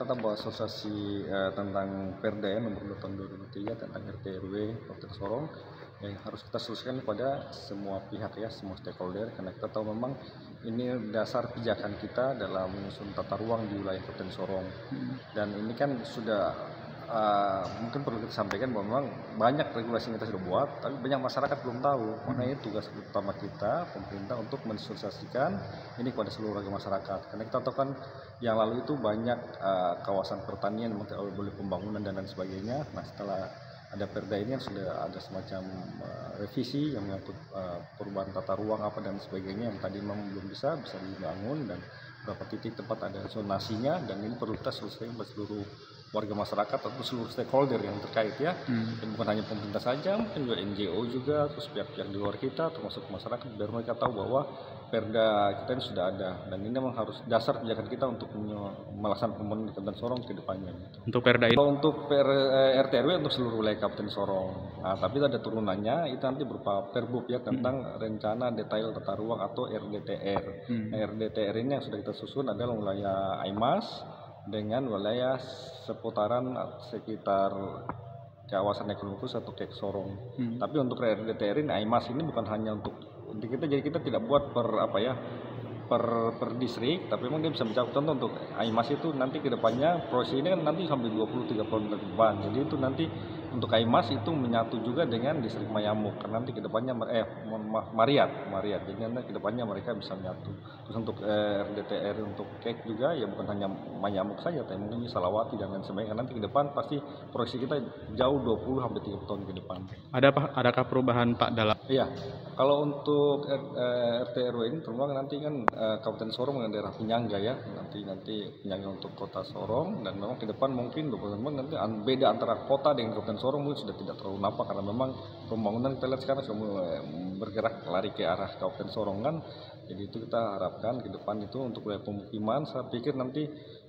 kita bahas sosialisasi tentang Perda ya, nomor 2 tahun 2003 tentang RT RW Kabupaten Sorong yang harus kita solusikan kepada semua pihak ya, semua stakeholder, karena kita tahu memang ini dasar pijakan kita dalam menyusun tata ruang di wilayah Kabupaten Sorong. Dan ini kan sudah mungkin perlu kita sampaikan bahwa memang banyak regulasi yang kita sudah buat, tapi banyak masyarakat belum tahu. Makanya tugas utama kita, pemerintah, untuk mensosialisasikan ini kepada seluruh warga masyarakat. Karena kita tahu kan yang lalu itu banyak kawasan pertanian yang boleh pembangunan dan lain sebagainya. Nah, setelah ada Perda ini sudah ada semacam revisi yang menyangkut perubahan tata ruang apa dan sebagainya yang tadi memang belum bisa dibangun, dan beberapa titik tempat ada zonasinya, dan ini perlu kita selesaikan pada seluruh warga masyarakat atau seluruh stakeholder yang terkait ya. Dan bukan hanya pemerintah saja, mungkin juga NGO juga, terus pihak-pihak di luar kita termasuk masyarakat, biar mereka tahu bahwa Perda kita ini sudah ada, dan ini memang harus dasar pijakan kita untuk melaksanakan pembangunan di Kabupaten Sorong ke depannya gitu. Untuk Perda ini? Untuk RT RW untuk seluruh wilayah Kabupaten Sorong. Nah, tapi ada turunannya itu nanti berupa Perbub ya, tentang rencana detail tata ruang atau RDTR. Nah, RDTR ini yang sudah kita susun adalah wilayah Aimas dengan wilayah seputaran sekitar kawasan ekonomi khusus atau Kek Sorong. Tapi untuk RDTR ini Aimas ini bukan hanya untuk kita, jadi kita tidak buat per distrik, tapi memang dia bisa mencakup. Contoh untuk Aimas itu nanti ke depannya proyeksi ini kan nanti sampai 20-30 tahun ke depan. Jadi itu nanti untuk Aimas itu menyatu juga dengan distrik Mayamuk, karena nanti ke depannya Mariat. Jadi nanti ke depannya mereka bisa menyatu. Terus untuk RDTR untuk Kek juga ya bukan hanya Mayamuk saja, tapi mungkin Salawati dan lain sebagainya. Nanti ke depan pasti proyeksi kita jauh 20-30 tahun ke depan. Adakah perubahan Pak dalam? Iya. Kalau untuk RT RW ini terutama nanti kan Kabupaten Sorong dengan daerah penyangga ya, nanti penyangga untuk kota Sorong, dan memang ke depan mungkin nanti beda antara kota dengan Kabupaten Sorong mungkin sudah tidak terlalu nampak, karena memang pembangunan kita lihat sekarang sudah mulai bergerak lari ke arah Kabupaten Sorong kan. Jadi itu kita harapkan ke depan itu untuk wilayah pemukiman, saya pikir nanti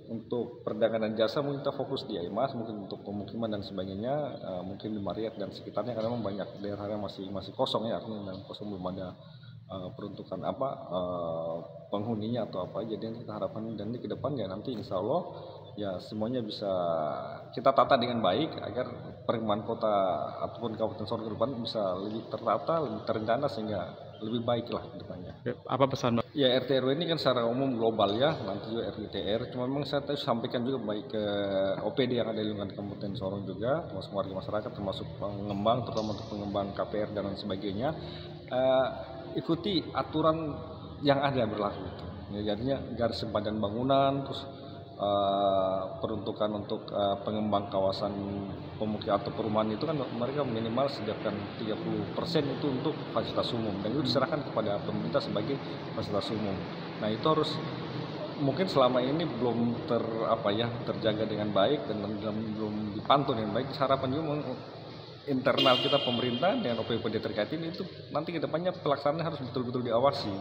untuk perdagangan dan jasa mungkin kita fokus di Aimas, mungkin untuk pemukiman dan sebagainya mungkin di Mariat dan sekitarnya, karena memang banyak daerah yang masih kosong ya, artinya kosong, belum ada peruntukan penghuninya atau apa. Jadi kita harapkan dan ke depan ya nanti insya Allah ya semuanya bisa kita tata dengan baik agar perkembangan kota ataupun Kabupaten Sorong ke depan bisa lebih tertata, lebih terencana, sehingga lebih baik lah ke depannya. Apa pesan Pak? Ya, RT RW ini kan secara umum global ya, nanti juga RDTR. Cuma memang saya sampaikan juga baik ke OPD yang ada di lingkungan Kabupaten Sorong juga, termasuk warga masyarakat, termasuk pengembang, terutama untuk pengembang KPR dan lain sebagainya. Ikuti aturan yang ada berlaku. Ya, jadinya garis sempadan bangunan, terus peruntukan untuk pengembang kawasan pemukiman atau perumahan itu kan mereka minimal sediakan 30% itu untuk fasilitas umum, dan itu diserahkan kepada pemerintah sebagai fasilitas umum. Nah, itu harus mungkin selama ini belum terjaga dengan baik dan belum dipantau dengan baik. Harapan juga internal kita pemerintah dengan OPD terkait ini itu nanti ke depannya pelaksanaannya harus betul-betul diawasi.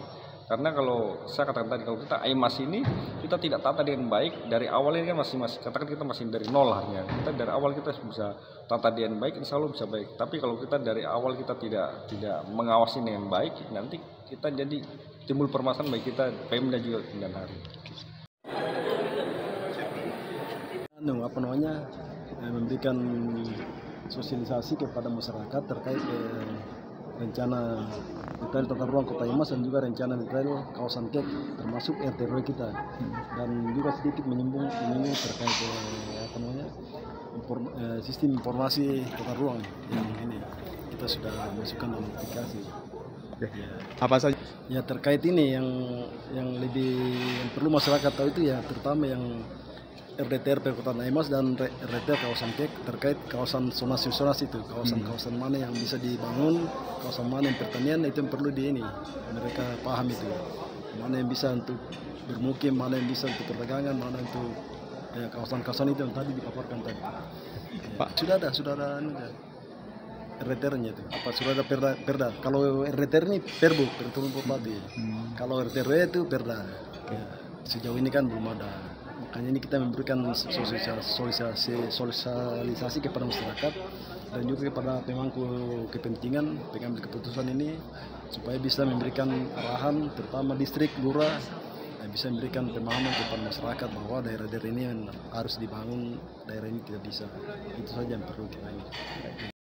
Karena kalau saya katakan tadi, kalau kita Aimas ini kita tidak tata dengan baik dari awal, ini kan masih katakan kita masih dari nol hanya. Kita dari awal kita bisa tata dengan baik, insya Allah bisa baik. Tapi kalau kita dari awal kita tidak mengawasi dengan baik, nanti kita jadi timbul permasalahan bagi kita Pemda juga kemudian hari. Memberikan sosialisasi kepada masyarakat terkait rencana detail tata ruang Kota Aimas dan juga rencana detail kawasan Kek termasuk RT RW kita, dan juga sedikit menyinggung terkait sistem informasi tata ruang yang ini kita sudah masukkan dalam aplikasi. Ya. Apa saja? Ya, terkait ini yang perlu masyarakat tahu itu ya, terutama yang RDTR Perkotaan Aimas dan RDTR kawasan Kek terkait kawasan zonasi itu, kawasan mana yang bisa dibangun, kawasan mana yang pertanian, itu yang perlu mereka paham itu, mana yang bisa untuk bermukim, mana yang bisa untuk perdagangan, mana untuk kawasan-kawasan itu yang tadi dipaparkan tadi. Pak, sudah ada RDTR-nya itu, sudah ada perda. Kalau RDTR ini Perbuk, peraturan bupati. Kalau RDTR itu perda. Ya, sejauh ini kan belum ada. Makanya ini kita memberikan sosialisasi kepada masyarakat dan juga kepada pemangku kepentingan pengambil keputusan ini, supaya bisa memberikan arahan terutama distrik, lurah, bisa memberikan pemahaman kepada masyarakat bahwa daerah-daerah ini yang harus dibangun, daerah ini tidak bisa. Itu saja yang perlu kita ini.